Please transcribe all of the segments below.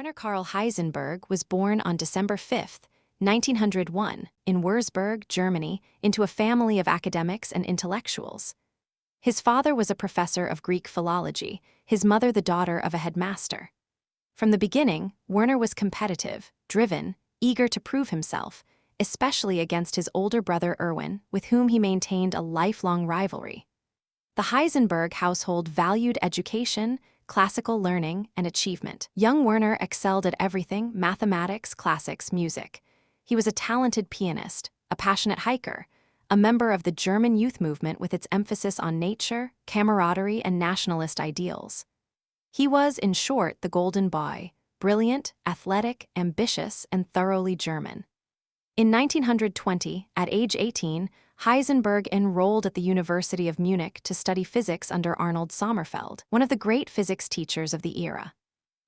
Werner Karl Heisenberg was born on December 5, 1901, in Würzburg, Germany, into a family of academics and intellectuals. His father was a professor of Greek philology, his mother the daughter of a headmaster. From the beginning, Werner was competitive, driven, eager to prove himself, especially against his older brother Erwin, with whom he maintained a lifelong rivalry. The Heisenberg household valued education, classical learning, and achievement. Young Werner excelled at everything: mathematics, classics, music. He was a talented pianist, a passionate hiker, a member of the German youth movement with its emphasis on nature, camaraderie, and nationalist ideals. He was, in short, the golden boy, brilliant, athletic, ambitious, and thoroughly German. In 1920, at age 18, Heisenberg enrolled at the University of Munich to study physics under Arnold Sommerfeld, one of the great physics teachers of the era.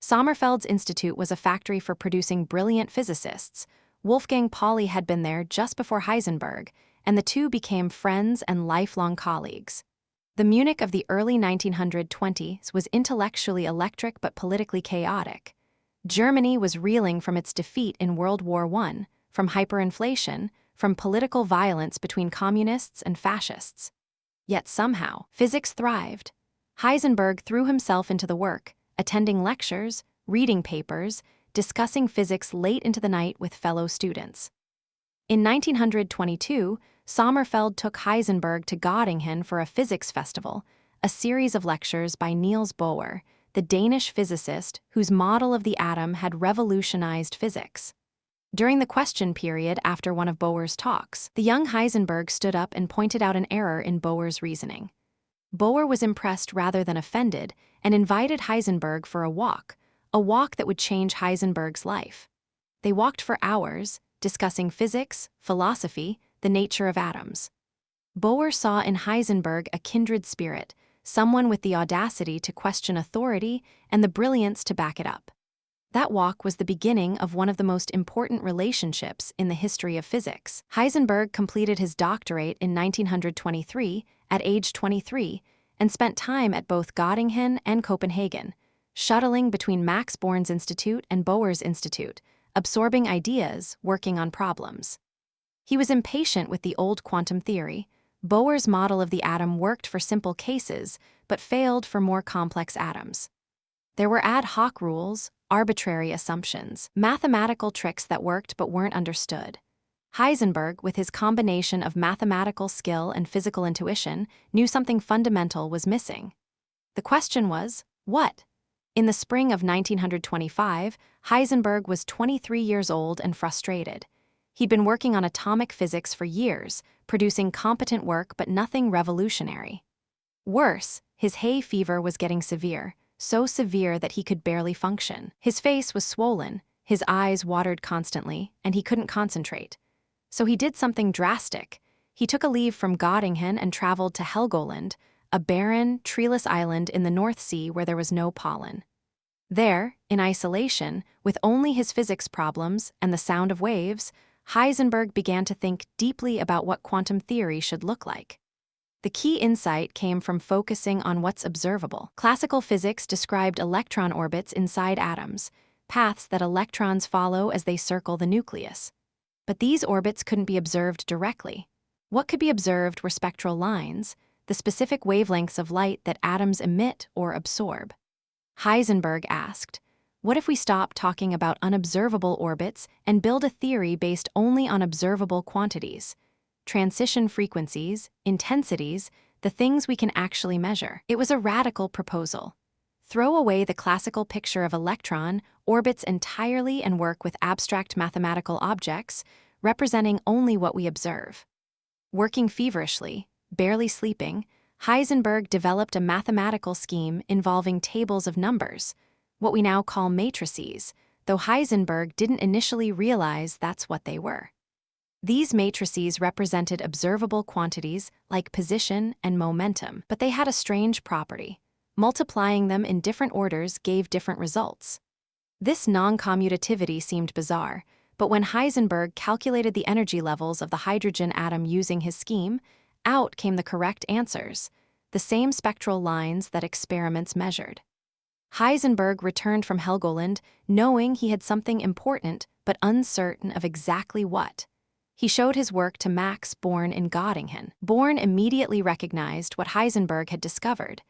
Sommerfeld's institute was a factory for producing brilliant physicists. Wolfgang Pauli had been there just before Heisenberg, and the two became friends and lifelong colleagues. The Munich of the early 1920s was intellectually electric but politically chaotic. Germany was reeling from its defeat in World War I, from hyperinflation, from political violence between communists and fascists. Yet somehow, physics thrived. Heisenberg threw himself into the work, attending lectures, reading papers, discussing physics late into the night with fellow students. In 1922, Sommerfeld took Heisenberg to Göttingen for a physics festival, a series of lectures by Niels Bohr, the Danish physicist whose model of the atom had revolutionized physics. During the question period after one of Bohr's talks, the young Heisenberg stood up and pointed out an error in Bohr's reasoning. Bohr was impressed rather than offended and invited Heisenberg for a walk that would change Heisenberg's life. They walked for hours, discussing physics, philosophy, the nature of atoms. Bohr saw in Heisenberg a kindred spirit, someone with the audacity to question authority and the brilliance to back it up. That walk was the beginning of one of the most important relationships in the history of physics. Heisenberg completed his doctorate in 1923, at age 23, and spent time at both Göttingen and Copenhagen, shuttling between Max Born's institute and Bohr's institute, absorbing ideas, working on problems. He was impatient with the old quantum theory. Bohr's model of the atom worked for simple cases, but failed for more complex atoms. There were ad hoc rules, arbitrary assumptions, mathematical tricks that worked but weren't understood. Heisenberg, with his combination of mathematical skill and physical intuition, knew something fundamental was missing. The question was, what? In the spring of 1925, Heisenberg was 23 years old and frustrated. He'd been working on atomic physics for years, producing competent work but nothing revolutionary. Worse, his hay fever was getting severe, so severe that he could barely function. His face was swollen, his eyes watered constantly, and he couldn't concentrate. So he did something drastic. He took a leave from Göttingen and traveled to Helgoland, a barren, treeless island in the North Sea where there was no pollen. There, in isolation, with only his physics problems and the sound of waves, Heisenberg began to think deeply about what quantum theory should look like. The key insight came from focusing on what's observable. Classical physics described electron orbits inside atoms, paths that electrons follow as they circle the nucleus. But these orbits couldn't be observed directly. What could be observed were spectral lines, the specific wavelengths of light that atoms emit or absorb. Heisenberg asked, what if we stop talking about unobservable orbits and build a theory based only on observable quantities? Transition frequencies, intensities, the things we can actually measure. It was a radical proposal. Throw away the classical picture of electron orbits entirely and work with abstract mathematical objects, representing only what we observe. Working feverishly, barely sleeping, Heisenberg developed a mathematical scheme involving tables of numbers, what we now call matrices, though Heisenberg didn't initially realize that's what they were. These matrices represented observable quantities like position and momentum, but they had a strange property. Multiplying them in different orders gave different results. This non-commutativity seemed bizarre, but when Heisenberg calculated the energy levels of the hydrogen atom using his scheme, out came the correct answers, the same spectral lines that experiments measured. Heisenberg returned from Helgoland knowing he had something important but uncertain of exactly what. He showed his work to Max Born in Göttingen. Born immediately recognized what Heisenberg had discovered.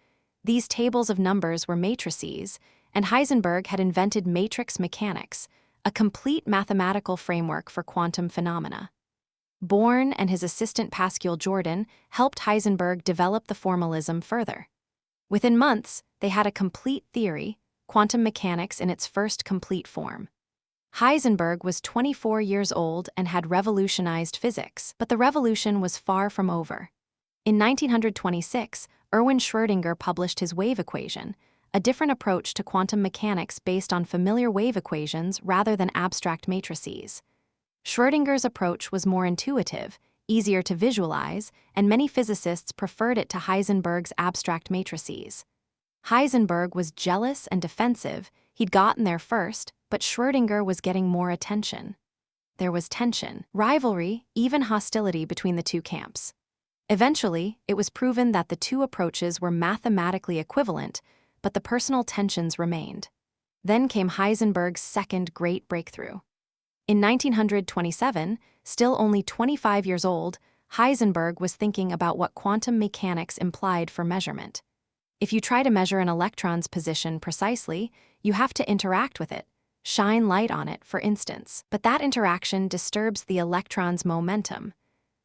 These tables of numbers were matrices, and Heisenberg had invented matrix mechanics, a complete mathematical framework for quantum phenomena. Born and his assistant Pascual Jordan helped Heisenberg develop the formalism further. Within months, they had a complete theory, quantum mechanics in its first complete form. Heisenberg was 24 years old and had revolutionized physics, but the revolution was far from over. In 1926, Erwin Schrödinger published his wave equation, a different approach to quantum mechanics based on familiar wave equations rather than abstract matrices. Schrödinger's approach was more intuitive, easier to visualize, and many physicists preferred it to Heisenberg's abstract matrices. Heisenberg was jealous and defensive. He'd gotten there first, but Schrödinger was getting more attention. There was tension, rivalry, even hostility between the two camps. Eventually, it was proven that the two approaches were mathematically equivalent, but the personal tensions remained. Then came Heisenberg's second great breakthrough. In 1927, still only 25 years old, Heisenberg was thinking about what quantum mechanics implied for measurement. If you try to measure an electron's position precisely, you have to interact with it, shine light on it, for instance. But that interaction disturbs the electron's momentum.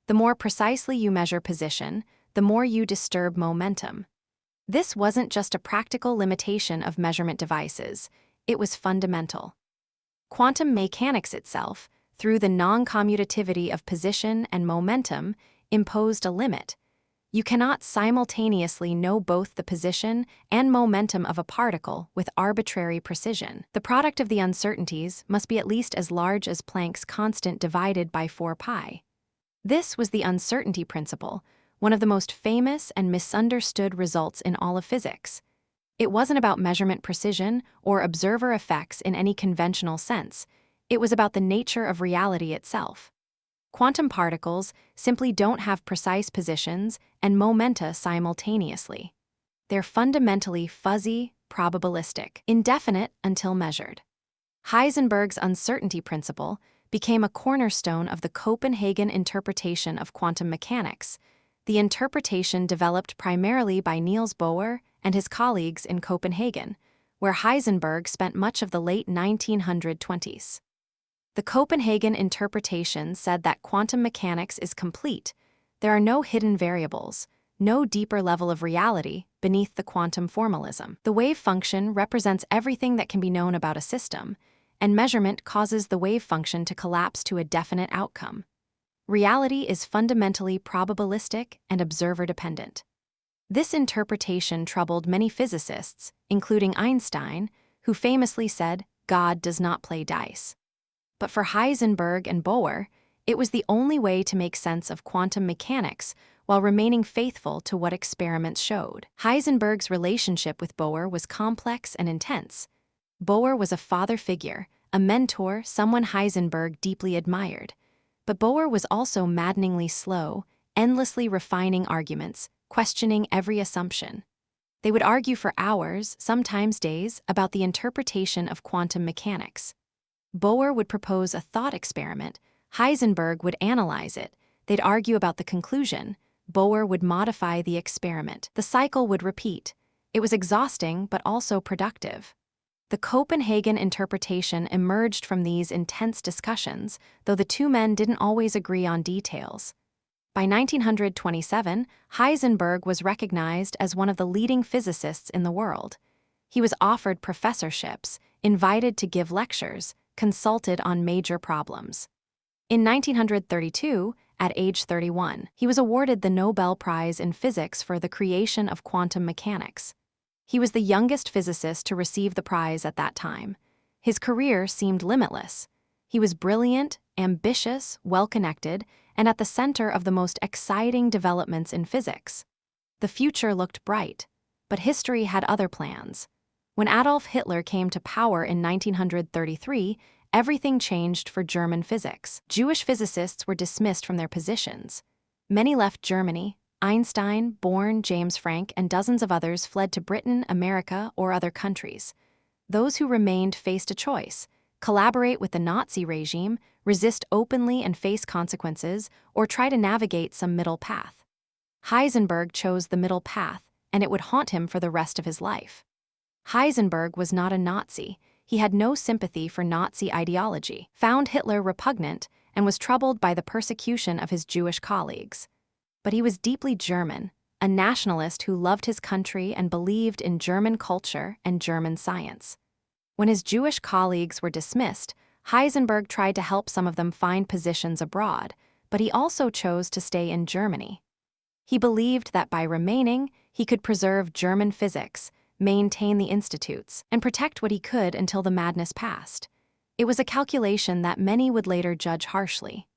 The more precisely you measure position, the more you disturb momentum. This wasn't just a practical limitation of measurement devices, it was fundamental. Quantum mechanics itself, through the non-commutativity of position and momentum, imposed a limit. You cannot simultaneously know both the position and momentum of a particle with arbitrary precision. The product of the uncertainties must be at least as large as Planck's constant divided by 4 pi. This was the uncertainty principle, one of the most famous and misunderstood results in all of physics. It wasn't about measurement precision or observer effects in any conventional sense. It was about the nature of reality itself. Quantum particles simply don't have precise positions and momenta simultaneously. They're fundamentally fuzzy, probabilistic, indefinite until measured. Heisenberg's uncertainty principle became a cornerstone of the Copenhagen interpretation of quantum mechanics, the interpretation developed primarily by Niels Bohr and his colleagues in Copenhagen, where Heisenberg spent much of the late 1920s. The Copenhagen interpretation said that quantum mechanics is complete. There are no hidden variables, no deeper level of reality beneath the quantum formalism. The wave function represents everything that can be known about a system, and measurement causes the wave function to collapse to a definite outcome. Reality is fundamentally probabilistic and observer-dependent. This interpretation troubled many physicists, including Einstein, who famously said, "God does not play dice." But for Heisenberg and Bohr, it was the only way to make sense of quantum mechanics while remaining faithful to what experiments showed. Heisenberg's relationship with Bohr was complex and intense. Bohr was a father figure, a mentor, someone Heisenberg deeply admired. But Bohr was also maddeningly slow, endlessly refining arguments, questioning every assumption. They would argue for hours, sometimes days, about the interpretation of quantum mechanics. Bohr would propose a thought experiment, Heisenberg would analyze it, they'd argue about the conclusion, Bohr would modify the experiment. The cycle would repeat. It was exhausting but also productive. The Copenhagen interpretation emerged from these intense discussions, though the two men didn't always agree on details. By 1927, Heisenberg was recognized as one of the leading physicists in the world. He was offered professorships, invited to give lectures, consulted on major problems. In 1932, at age 31, he was awarded the Nobel Prize in Physics for the creation of quantum mechanics. He was the youngest physicist to receive the prize at that time. His career seemed limitless. He was brilliant, ambitious, well-connected, and at the center of the most exciting developments in physics. The future looked bright, but history had other plans. When Adolf Hitler came to power in 1933, everything changed for German physics. Jewish physicists were dismissed from their positions. Many left Germany, Einstein, Bohr, James Franck, and dozens of others fled to Britain, America, or other countries. Those who remained faced a choice: collaborate with the Nazi regime, resist openly and face consequences, or try to navigate some middle path. Heisenberg chose the middle path, and it would haunt him for the rest of his life. Heisenberg was not a Nazi. He had no sympathy for Nazi ideology, found Hitler repugnant, and was troubled by the persecution of his Jewish colleagues. But he was deeply German, a nationalist who loved his country and believed in German culture and German science. When his Jewish colleagues were dismissed, Heisenberg tried to help some of them find positions abroad, but he also chose to stay in Germany. He believed that by remaining, he could preserve German physics, maintain the institutes, and protect what he could until the madness passed. It was a calculation that many would later judge harshly.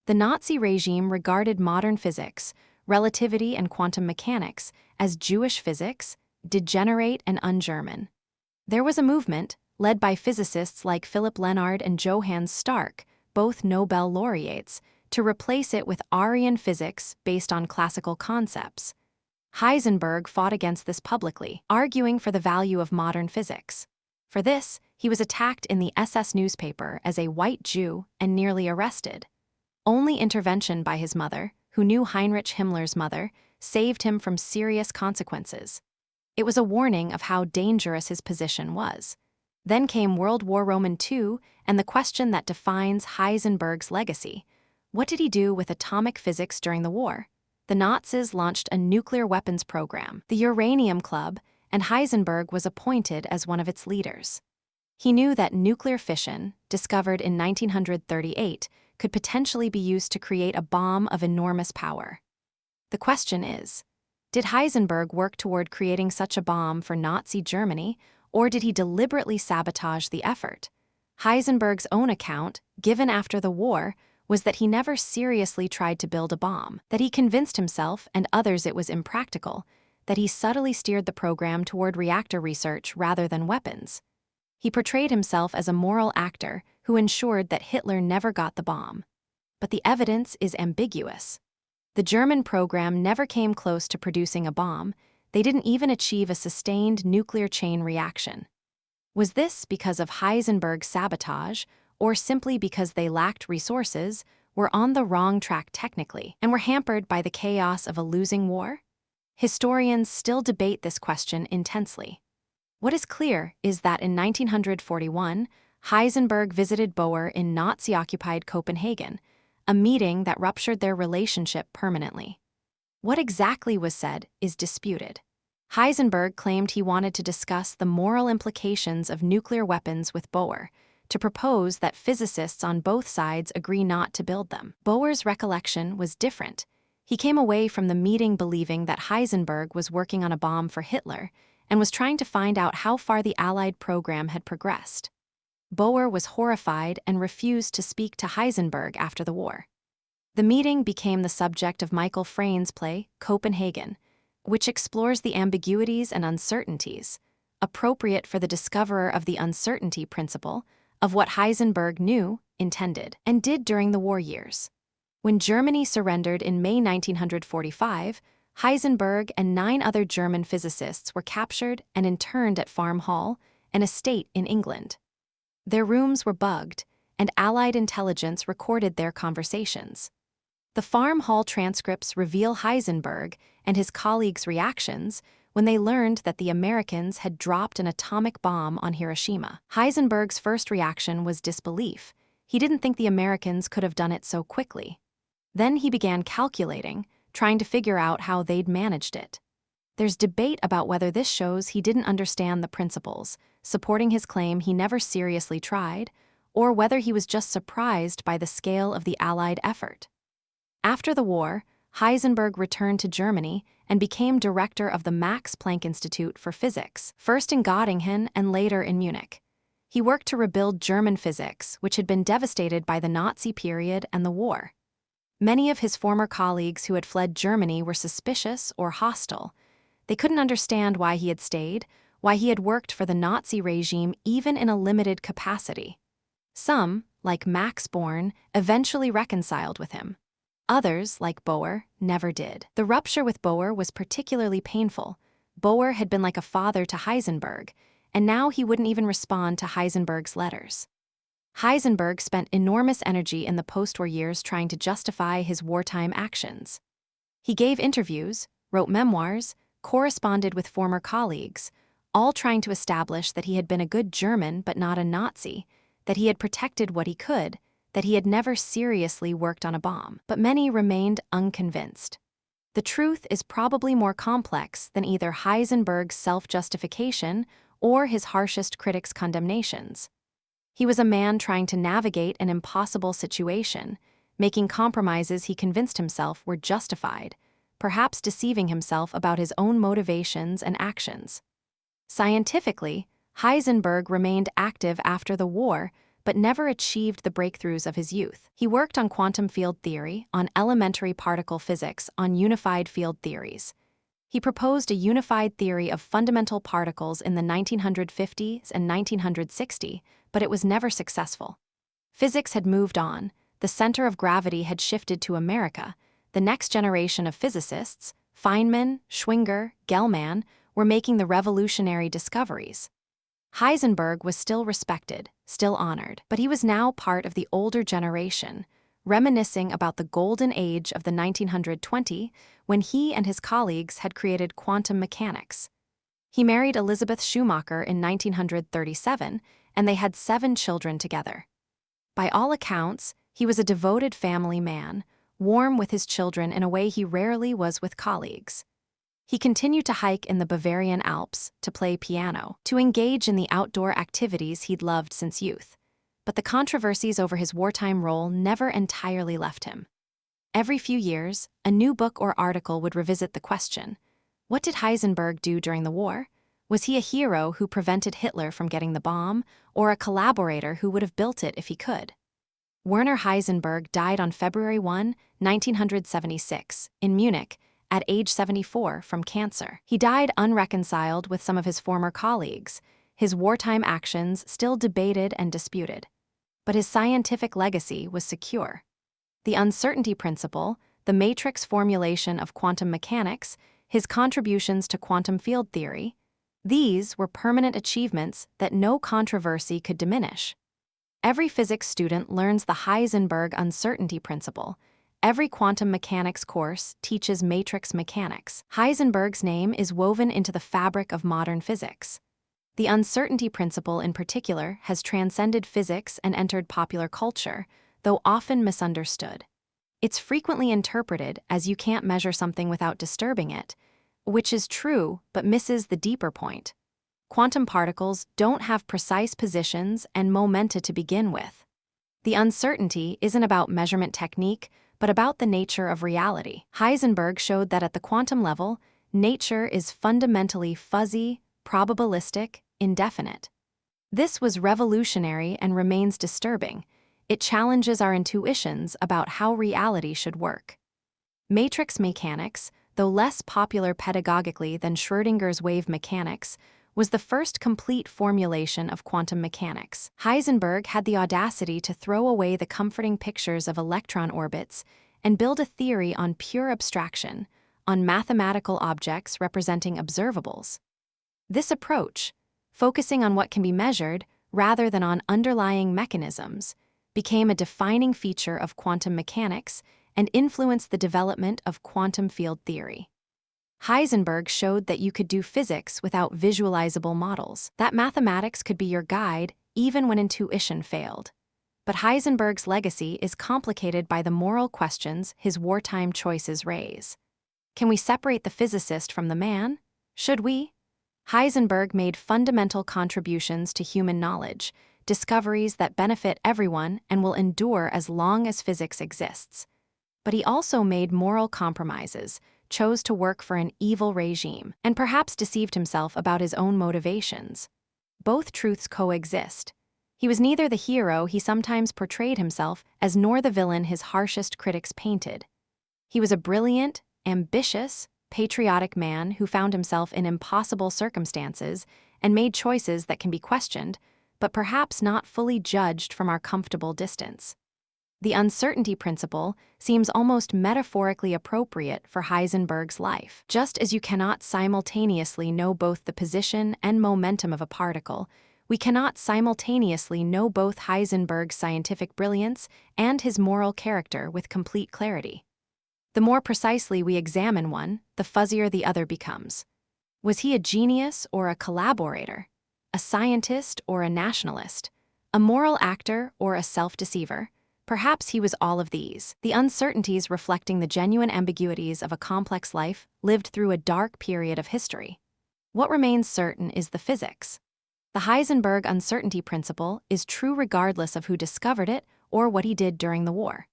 The Nazi regime regarded modern physics, relativity and quantum mechanics, as Jewish physics, degenerate and un-German. There was a movement, led by physicists like Philipp Lenard and Johannes Stark, both Nobel laureates, to replace it with Aryan physics based on classical concepts. Heisenberg fought against this publicly, arguing for the value of modern physics. For this, he was attacked in the SS newspaper as a white Jew and nearly arrested. Only intervention by his mother, who knew Heinrich Himmler's mother, saved him from serious consequences. It was a warning of how dangerous his position was. Then came World War II and the question that defines Heisenberg's legacy. What did he do with atomic physics during the war? The Nazis launched a nuclear weapons program, the Uranium Club, and Heisenberg was appointed as one of its leaders. He knew that nuclear fission, discovered in 1938, could potentially be used to create a bomb of enormous power. The question is, did Heisenberg work toward creating such a bomb for Nazi Germany, or did he deliberately sabotage the effort? Heisenberg's own account, given after the war, was that he never seriously tried to build a bomb, that he convinced himself and others it was impractical, that he subtly steered the program toward reactor research rather than weapons. He portrayed himself as a moral actor who ensured that Hitler never got the bomb. But the evidence is ambiguous. The German program never came close to producing a bomb. They didn't even achieve a sustained nuclear chain reaction. Was this because of Heisenberg's sabotage, or simply because they lacked resources, were on the wrong track technically, and were hampered by the chaos of a losing war? Historians still debate this question intensely. What is clear is that in 1941, Heisenberg visited Bohr in Nazi-occupied Copenhagen, a meeting that ruptured their relationship permanently. What exactly was said is disputed. Heisenberg claimed he wanted to discuss the moral implications of nuclear weapons with Bohr, to propose that physicists on both sides agree not to build them. Bohr's recollection was different. He came away from the meeting believing that Heisenberg was working on a bomb for Hitler and was trying to find out how far the Allied program had progressed. Bohr was horrified and refused to speak to Heisenberg after the war. The meeting became the subject of Michael Frayn's play, Copenhagen, which explores the ambiguities and uncertainties, appropriate for the discoverer of the uncertainty principle, of what Heisenberg knew, intended, and did during the war years. When Germany surrendered in May 1945, Heisenberg and 9 other German physicists were captured and interned at Farm Hall, an estate in England. Their rooms were bugged, and Allied intelligence recorded their conversations. The Farm Hall transcripts reveal Heisenberg and his colleagues' reactions when they learned that the Americans had dropped an atomic bomb on Hiroshima. Heisenberg's first reaction was disbelief. He didn't think the Americans could have done it so quickly. Then he began calculating, trying to figure out how they'd managed it. There's debate about whether this shows he didn't understand the principles, supporting his claim he never seriously tried, or whether he was just surprised by the scale of the Allied effort. After the war, Heisenberg returned to Germany and became director of the Max Planck Institute for Physics, first in Göttingen and later in Munich. He worked to rebuild German physics, which had been devastated by the Nazi period and the war. Many of his former colleagues who had fled Germany were suspicious or hostile. They couldn't understand why he had stayed, why he had worked for the Nazi regime even in a limited capacity. Some, like Max Born, eventually reconciled with him. Others, like Bohr, never did. The rupture with Bohr was particularly painful. Bohr had been like a father to Heisenberg, and now he wouldn't even respond to Heisenberg's letters. Heisenberg spent enormous energy in the post-war years trying to justify his wartime actions. He gave interviews, wrote memoirs, corresponded with former colleagues, all trying to establish that he had been a good German but not a Nazi, that he had protected what he could, that he had never seriously worked on a bomb. But many remained unconvinced. The truth is probably more complex than either Heisenberg's self-justification or his harshest critics' condemnations. He was a man trying to navigate an impossible situation, making compromises he convinced himself were justified, perhaps deceiving himself about his own motivations and actions. Scientifically, Heisenberg remained active after the war, but never achieved the breakthroughs of his youth. He worked on quantum field theory, on elementary particle physics, on unified field theories. He proposed a unified theory of fundamental particles in the 1950s and 1960s, but it was never successful. Physics had moved on, the center of gravity had shifted to America. The next generation of physicists, Feynman, Schwinger, Gell-Mann, were making the revolutionary discoveries. Heisenberg was still respected, still honored, but he was now part of the older generation, reminiscing about the golden age of the 1920s when he and his colleagues had created quantum mechanics. He married Elizabeth Schumacher in 1937, and they had 7 children together. By all accounts, he was a devoted family man, warm with his children in a way he rarely was with colleagues. He continued to hike in the Bavarian Alps, to play piano, to engage in the outdoor activities he'd loved since youth. But the controversies over his wartime role never entirely left him. Every few years, a new book or article would revisit the question: what did Heisenberg do during the war? Was he a hero who prevented Hitler from getting the bomb, or a collaborator who would have built it if he could? Werner Heisenberg died on February 1, 1976, in Munich, at age 74 from cancer. He died unreconciled with some of his former colleagues, his wartime actions still debated and disputed. But his scientific legacy was secure. The uncertainty principle, the matrix formulation of quantum mechanics, his contributions to quantum field theory, these were permanent achievements that no controversy could diminish. Every physics student learns the Heisenberg uncertainty principle. Every quantum mechanics course teaches matrix mechanics. Heisenberg's name is woven into the fabric of modern physics. The uncertainty principle in particular has transcended physics and entered popular culture, though often misunderstood. It's frequently interpreted as you can't measure something without disturbing it, which is true but misses the deeper point. Quantum particles don't have precise positions and momenta to begin with. The uncertainty isn't about measurement technique, but about the nature of reality. Heisenberg showed that at the quantum level, nature is fundamentally fuzzy, probabilistic, indefinite. This was revolutionary and remains disturbing. It challenges our intuitions about how reality should work. Matrix mechanics, though less popular pedagogically than Schrödinger's wave mechanics, was the first complete formulation of quantum mechanics. Heisenberg had the audacity to throw away the comforting pictures of electron orbits and build a theory on pure abstraction, on mathematical objects representing observables. This approach, focusing on what can be measured rather than on underlying mechanisms, became a defining feature of quantum mechanics and influenced the development of quantum field theory. Heisenberg showed that you could do physics without visualizable models, that mathematics could be your guide even when intuition failed. But Heisenberg's legacy is complicated by the moral questions his wartime choices raise. Can we separate the physicist from the man? Should we? Heisenberg made fundamental contributions to human knowledge, discoveries that benefit everyone and will endure as long as physics exists. But he also made moral compromises, chose to work for an evil regime, and perhaps deceived himself about his own motivations. Both truths coexist. He was neither the hero he sometimes portrayed himself as nor the villain his harshest critics painted. He was a brilliant, ambitious, patriotic man who found himself in impossible circumstances and made choices that can be questioned, but perhaps not fully judged from our comfortable distance. The uncertainty principle seems almost metaphorically appropriate for Heisenberg's life. Just as you cannot simultaneously know both the position and momentum of a particle, we cannot simultaneously know both Heisenberg's scientific brilliance and his moral character with complete clarity. The more precisely we examine one, the fuzzier the other becomes. Was he a genius or a collaborator? A scientist or a nationalist? A moral actor or a self-deceiver? Perhaps he was all of these, the uncertainties reflecting the genuine ambiguities of a complex life lived through a dark period of history. What remains certain is the physics. The Heisenberg uncertainty principle is true regardless of who discovered it or what he did during the war.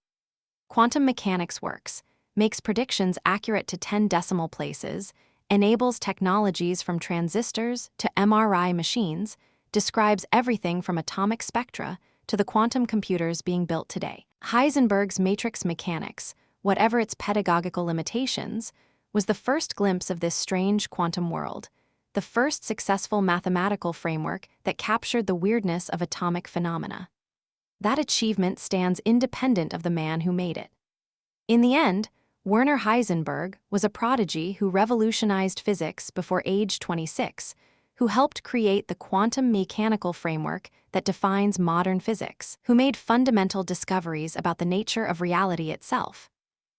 Quantum mechanics works, makes predictions accurate to 10 decimal places, enables technologies from transistors to MRI machines, describes everything from atomic spectra to the quantum computers being built today. Heisenberg's matrix mechanics, whatever its pedagogical limitations, was the first glimpse of this strange quantum world, the first successful mathematical framework that captured the weirdness of atomic phenomena. That achievement stands independent of the man who made it. In the end, Werner Heisenberg was a prodigy who revolutionized physics before age 26, who helped create the quantum mechanical framework that defines modern physics, who made fundamental discoveries about the nature of reality itself.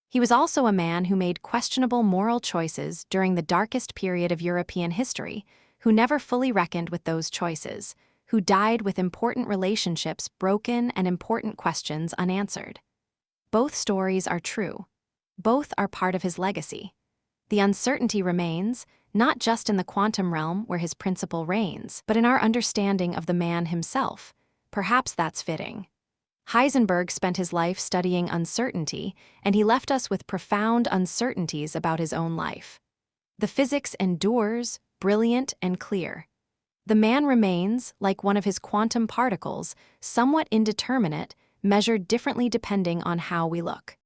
He was also a man who made questionable moral choices during the darkest period of European history, who never fully reckoned with those choices, who died with important relationships broken and important questions unanswered. Both stories are true. Both are part of his legacy. The uncertainty remains, not just in the quantum realm where his principle reigns, but in our understanding of the man himself. Perhaps that's fitting. Heisenberg spent his life studying uncertainty, and he left us with profound uncertainties about his own life. The physics endures, brilliant and clear. The man remains, like one of his quantum particles, somewhat indeterminate, measured differently depending on how we look.